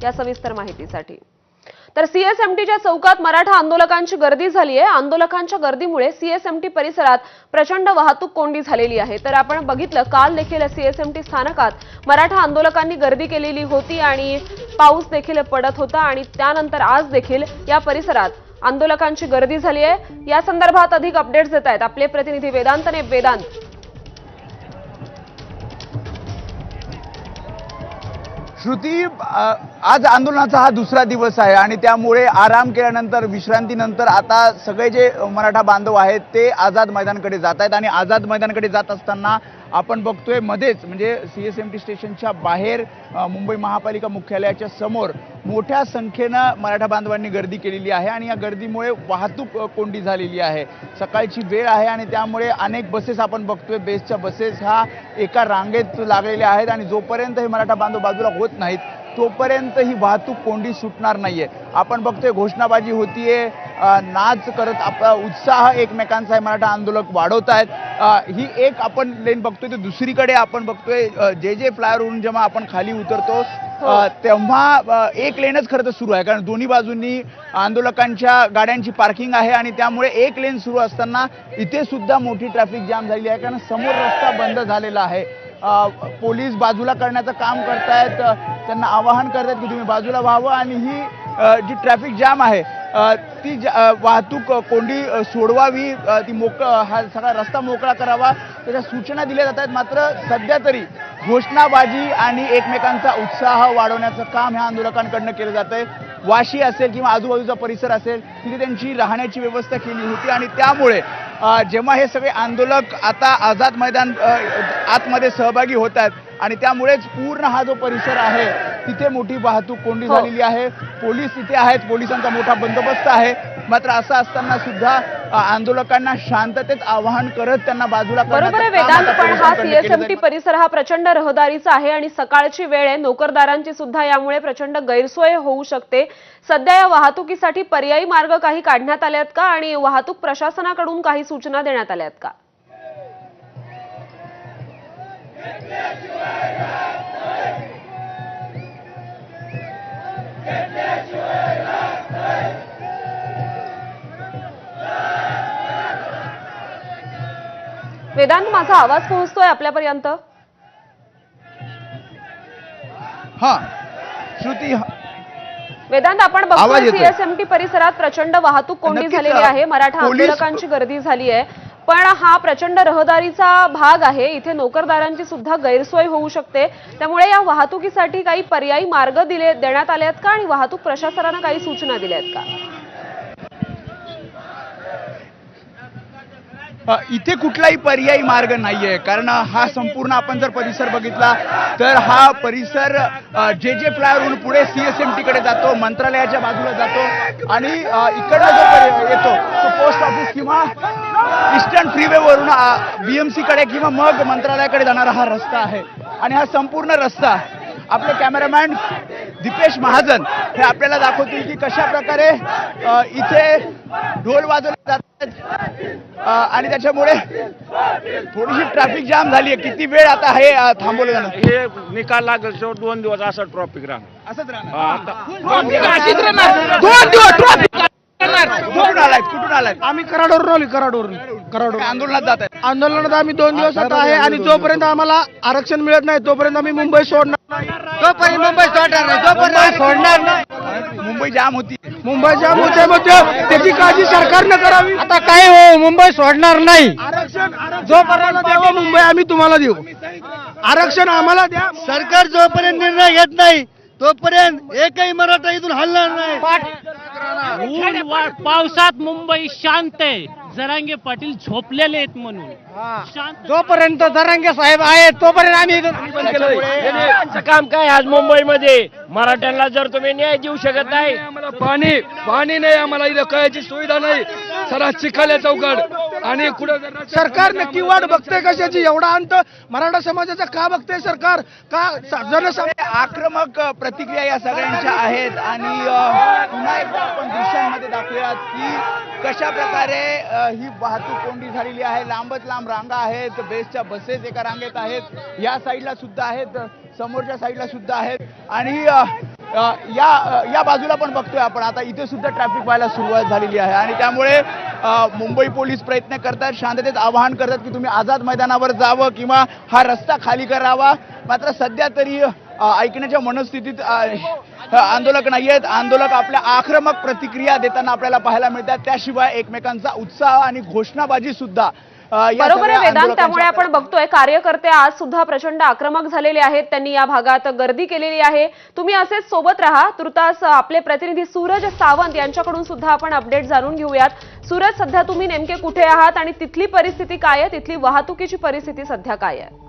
या सविस्तर माहितीसाठी। तर सीएसएमटीच्या चौकात मराठा आंदोलकांची गर्दी झाली आहे। आंदोलकांच्या गर्दीमुळे सीएसएमटी परिसरात प्रचंड वाहतूक कोंडी झालेली आहे। तर आपण बघितलं काल देखील सीएसएमटी स्थानकात मराठा आंदोलकांनी गर्दी केलेली होती आणि पाऊस देखील पडत होता आणि त्यानंतर आज देखील या परिसरात आंदोलकांची गर्दी झाली आहे। या संदर्भात अधिक अपडेट्स देत आहेत आपले प्रतिनिधी वेदांतने। वेदांत, श्रुती, आज आंदोलनाचा हा दुसरा दिवस आहे आणि त्यामुळे आराम केल्यानंतर विश्रांतीनंतर आता सगळे जे मराठा बांधव आहेत ते आझाद मैदानाकडे जात आहेत आणि आझाद मैदानाकडे जात असताना आपण बघतोय मध्येच म्हणजे सीएसएमटी स्टेशनच्या बाहेर मुंबई महापालिका मुख्यालयाच्या समोर मोठ्या संख्येनं मराठा बांधवांनी गर्दी केलेली आहे आणि या गर्दीमुळे वाहतूक कोंडी झालेली आहे। सकाळची वेळ आहे आणि त्यामुळे अनेक बसेस आपण बघतोय, बेस्टच्या बसेस ह्या एका रांगेत लागलेल्या आहेत आणि जोपर्यंत हे मराठा बांधव बाजूला होत नाहीत तोपर्यंत ही वाहतूक कोंडी सुटणार नाहीये। आपण बघतोय घोषणाबाजी होतीये, नाच करत आपला उत्साह एकमेकांचा मराठा आंदोलक वाढवत आहेत। ही एक आपण लेन बघतोय, तर दुसरीकडे आपण बघतोय जे फ्लायओव्हरवरून जेव्हा आपण खाली उतरतो तेव्हा एक लेनच खरं तर सुरू आहे, कारण दोन्ही बाजूंनी आंदोलकांच्या गाड्यांची पार्किंग आहे आणि त्यामुळे एक लेन सुरू असताना इथे सुद्धा मोठी ट्रॅफिक जाम झालेली आहे, कारण समोर रस्ता बंद झालेला आहे। पोलीस बाजूला करण्याचं काम करतायत, त्यांना आवाहन करतायत की तुम्ही बाजूला व्हावं आणि ही जी ट्रॅफिक जाम आहे ती वाहतूक कोंडी सोडवावी, ती हा सगळा रस्ता मोकळा करावा त्याच्या सूचना दिल्या जात आहेत। मात्र सध्या तरी घोषणाबाजी आणि एकमेकांचा उत्साह वाढवण्याचं काम ह्या आंदोलकांकडनं केलं जात आहे। वाशी असेल किंवा आजूबाजूचा परिसर असेल तिथे त्यांची राहण्याची व्यवस्था केली होती आणि त्यामुळे जेव्हा हे सगळे आंदोलक आता आझाद मैदान आतमध्ये सहभागी होत आहेत आणि त्यामुळेच पूर्ण हा जो परिसर आहे तिथे मोठी वाहतूक कोंडी झालेली आहे। पोलीस तिथे आहेत, पोलिसांचा मोठा बंदोबस्त आहे। मात्र असं असताना सुद्धा आंदोलकांना शांततेत आवाहन करत त्यांना बाजूला बरोबर आहे वेदांत, पण हा सीएसएमटी परिसर हा प्रचंड रहदारीचा आहे आणि सकाळची वेळ आहे, नोकरदारांची सुद्धा यामुळे प्रचंड गैरसोय होऊ शकते। सध्या या वाहतुकीसाठी पर्यायी मार्ग काही काढण्यात आले आहेत का आणि वाहतूक प्रशासनाकडून काही सूचना देण्यात आल्या आहेत का? वेदांत, माझा आवाज पोहोचतोय आपल्यापर्यंत? हा श्रुती, वेदांत, आपण बघतोय सीएसएमटी परिसरात प्रचंड वाहतूक कोंडी झालेली आहे, मराठा आंदोलकांची गर्दी झाली आहे, पण हा प्रचंड रहदारीचा भाग आहे, इथे नोकरदारांची सुद्धा गैरसोय होऊ शकते। त्यामुळे या वाहतुकीसाठी काही पर्यायी मार्ग देण्यात आले आहेत का आणि वाहतूक प्रशासनानं काही सूचना दिल्या आहेत का? इथे कुठलाही पर्यायी मार्ग नाहीये, कारण हा संपूर्ण आपण जर परिसर बघितला तर हा परिसर जे फ्लायओव्हरवरून पुढे सीएसएमटी कडे जातो, मंत्रालयाच्या बाजूला जातो आणि इकडनं जो येतो तो पोस्ट ऑफिस किंवा ईस्टर्न फ्रीवे वरून बीएमसी कडे किंवा मग मंत्रालयाकडे जाणारा हा रस्ता आहे। आणि हा संपूर्ण रस्ता आपले कॅमेरामॅन दीपेश महाजन हे आपल्याला दाखवतील की कशा प्रकारे इथे ढोल वाजवले जातात आणि त्याच्यामुळे थोडीशी ट्रॅफिक जाम झाली आहे। किती वेळ आता हे थांबवलं जाणार? हे निकाल लागेल 2 दिवस असं ट्रॉफिक राहणार, असंच राहणार। कुठून आलाय? आम्ही कराडवरून आंदोलनात जात आहे। आंदोलनात आम्ही 2 दिवसात आहे आणि जोपर्यंत आम्हाला आरक्षण मिळत नाही तोपर्यंत आम्ही मुंबई सोडणार नाही। मुंबई जाम होती, मुंबई जाम होते त्याची काळजी सरकारनं करावी। आता काय हो, मुंबई सोडणार नाही। आरक्षण जोपर्यंत द्यावं मुंबई आम्ही तुम्हाला देऊ, आरक्षण आम्हाला द्या। सरकार जोपर्यंत निर्णय घेत नाही तोपर्यंत एकही मराठा इथून हलणार नाही। पावसात मुंबई शांत आहे, जरांगे पाटील झोपलेले आहेत म्हणून जोपर्यंत जरांगे साहेब आहेत तोपर्यंत आम्ही काम काय आज मुंबईमध्ये मराठ्यांना जर तुम्ही न्याय देऊ शकत नाही, आम्हाला पाणी नाही, आम्हाला इथं कळायची सुविधा नाही, सरा चिखल आहे चौकड आणि कुठं सरकार नक्की वाट बघते कशाची? एवढा अंत मराठा समाजाचा का बघते सरकार? का आक्रमक प्रतिक्रिया या सगळ्यांच्या आहेत आणि पुन्हा एकदा आपण दृश्यांमध्ये दाखवूयात की कशा प्रकारे ही वाहतूक कोंडी झालेली आहे। लांबच लांब रांगा आहेत, बेस्टच्या बसेस एका रांगेत आहेत, या साईडला सुद्धा आहेत, समोरच्या साईडला सुद्धा आहेत आणि या बाजूला पण बघतोय आपण आता इथे सुद्धा ट्रॅफिक व्हायला सुरुवात झालेली आहे आणि त्यामुळे मुंबई पोलीस प्रयत्न करतात, शांततेत आवाहन करतात की तुम्ही आझाद मैदानावर जावं किंवा हा रस्ता खाली करावा. मात्र सध्या तरी ऐकण्याच्या मनस्थितीत आंदोलक नाही आहेत. आंदोलक आपल्या आक्रमक प्रतिक्रिया देताना आपल्याला पाहायला मिळतात. त्याशिवाय एकमेकांचा उत्साह आणि घोषणाबाजी सुद्धा बरोबर आहे वेदांत. त्यामुळे आपण बघतोय कार्यकर्ते आज सुद्धा प्रचंड आक्रमक झालेले आहेत. त्यांनी या भागात गर्दी केलेली आहे. तुम्ही असेच सोबत राहा. तुर्तास आपले प्रतिनिधी सूरज सावंत यांच्याकडून सुद्धा आपण अपडेट जाणून घेऊयात. सूरज, सध्या तुम्ही नेमके कुठे आहात आणि तिथली परिस्थिती काय आहे, तिथली वाहतुकीची परिस्थिती सध्या काय आहे?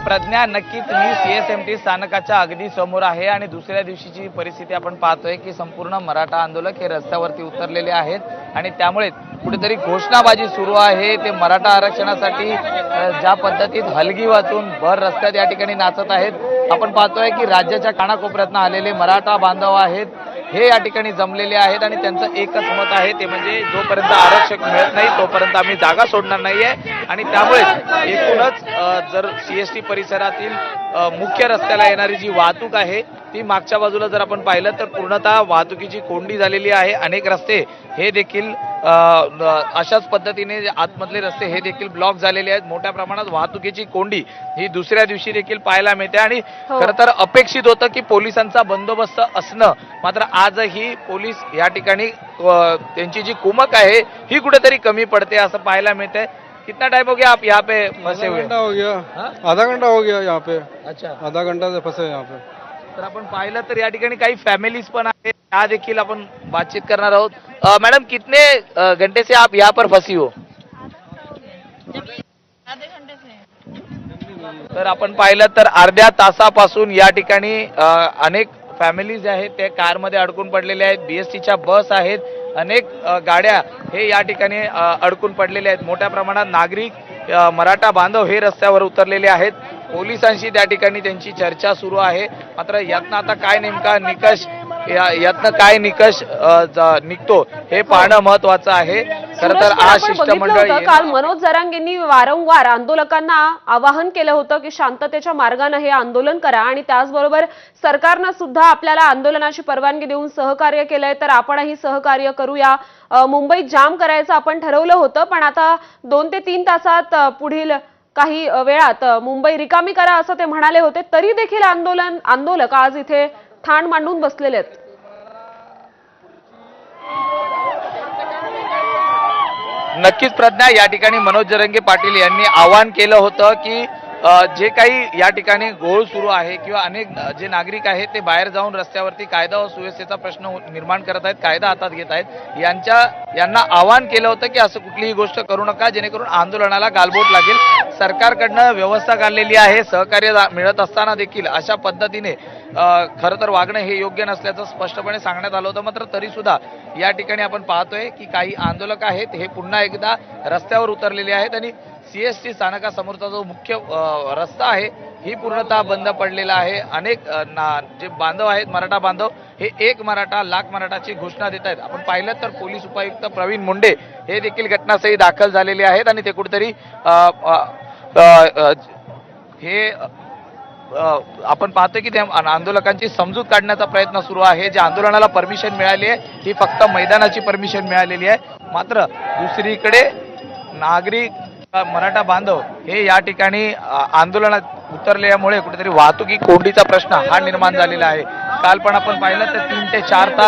प्रज्ञा, नक्कीच मी CSMT स्थानकाच्या अगदी समोर आहे आणि दुसऱ्या दिवशीची परिस्थिती आपण पाहतोय की संपूर्ण मराठा आंदोलक हे रस्त्यावरती उतरलेले आहेत आणि त्यामुळे कुठेतरी घोषणाबाजी सुरू आहे. ते मराठा आरक्षणासाठी ज्या पद्धतीत हलगी वाचून भर रस्त्यात या ठिकाणी नाचत आहेत. आपण पाहतोय की राज्याच्या कानाकोपऱ्यातून आलेले मराठा बांधव आहेत, हे या ठिकाणी जमलेले आहेत आणि त्यांचं एकच मत आहे, ते म्हणजे जोपर्यंत आरक्षण मिळत नाही तोपर्यंत आम्ही जागा सोडणार नाहीये. आणि त्यामुळे एकूणच जर CST परिसरातील मुख्य रस्त्याला येणारी जी वाहतूक आहे ती मागच्या बाजूला जर आपण पाहिलं तर पूर्णतः वाहतुकीची कोंडी झालेली आहे. अनेक रस्ते हे देखील अशाच पद्धतीने आतमधले रस्ते हे देखील ब्लॉक झालेले आहेत. मोठ्या प्रमाणात वाहतुकीची कोंडी ही दुसऱ्या दिवशी देखील पाहायला मिळते आणि खरं तर अपेक्षित होतं की पोलिसांचा बंदोबस्त असणं, मात्र आजही पोलीस या ठिकाणी त्यांची जी कुमक आहे ही कुठेतरी कमी पडते असं पाहायला मिळतंय. कितना टाइम हो गया आप यहाँ पे फंसे हुए? हो गया, आधा घंटा हो गया यहाँ पे. अच्छा, आधा घंटा से फंसे यहाँ पे. तर आपण पाहिलं तर या ठिकाणी काही फॅमिलीज पण आहेत, त्या देखील आपण बातचीत करणार आहोत. मैडम, कितने घंटे से आप यहाँ पर फंसी हो? तर आपण पाहिलं तर अर्ध्या तासापासून या ठिकाणी अनेक फॅमिलीज आहेत त्या कारमध्ये अडकून पडलेल्या आहेत. BSTच्या बस आहेत, अनेक गाड्या हे या ठिकाणी अडकून पडलेल्या आहेत. मोठ्या प्रमाणात नागरिक मराठा बांधव हे रस्त्यावर उतरलेले आहेत. पोलिसांशी त्या ठिकाणी त्यांची चर्चा सुरू आहे. मात्र यातनं आता काय नेमका निकष यातनं काय निकष निघतो हे पाहणं महत्वाचं आहे. खरं तर आज शिष्टमंडळ काल मनोज जरांगेंनी वारंवार आंदोलकांना आवाहन केलं होतं की शांततेच्या मार्गाने हे आंदोलन करा आणि त्याचबरोबर सरकारनं सुद्धा आपल्याला आंदोलनाची परवानगी देऊन सहकार्य केलंय, तर आपणही सहकार्य करूया. मुंबईत जाम करायचं आपण ठरवलं होतं, पण आता 2 ते 3 तासात पुढील काही वेळात मुंबई रिकामी करा असं ते म्हणाले होते. तरी देखील आंदोलक आज इथे ठाण मांडून बसलेले आहेत. नक्कीच प्रज्ञा, या ठिकाणी मनोज जरांगे पाटील यांनी आवाहन केलं होतं की जे काही या ठिकाणी घोळ सुरू आहे किंवा अनेक जे नागरिक आहेत ते बाहेर जाऊन रस्त्यावरती कायदा व सुव्यवस्थेचा प्रश्न निर्माण करत आहेत, कायदा हातात घेत आहेत, यांना आवाहन केलं होतं की असं कुठलीही गोष्ट करू नका जेणेकरून आंदोलनाला गालबोट लागेल. सरकारकडनं व्यवस्था काढलेली आहे, सहकार्य मिळत असताना देखील अशा पद्धतीने खरं तर वागणं हे योग्य नसल्याचं स्पष्टपणे सांगण्यात आलं होतं. मात्र तरी सुद्धा या ठिकाणी आपण पाहतोय की काही आंदोलक आहेत हे पुन्हा एकदा रस्त्यावर उतरलेले आहेत आणि CST स्थानकासमोरचा जो मुख्य रस्ता आहे ही पूर्णतः बंद पडलेला आहे. अनेक जे बांधव आहेत मराठा बांधव हे एक मराठा लाख मराठाची घोषणा देत आहेत. आपण पाहिलं तर पोलीस उपायुक्त प्रवीण मुंडे हे देखील घटनास्थळी दाखल झालेले आहेत आणि ते कुठेतरी हे आपण पाहतोय की त्या आंदोलकांची समजूत काढण्याचा प्रयत्न सुरू आहे. ज्या आंदोलनाला परमिशन मिळाली आहे ही फक्त मैदानाची परमिशन मिळालेली आहे. मात्र दुसरीकडे नागरिक मराठा बांधव हे या ठिकाणी आंदोलनात उतरल्यामुळे कुठेतरी वाहतुकी कोंडीचा प्रश्न हा निर्माण झालेला आहे. काल पण आपण पाहिलं तर 3 ते 4 तास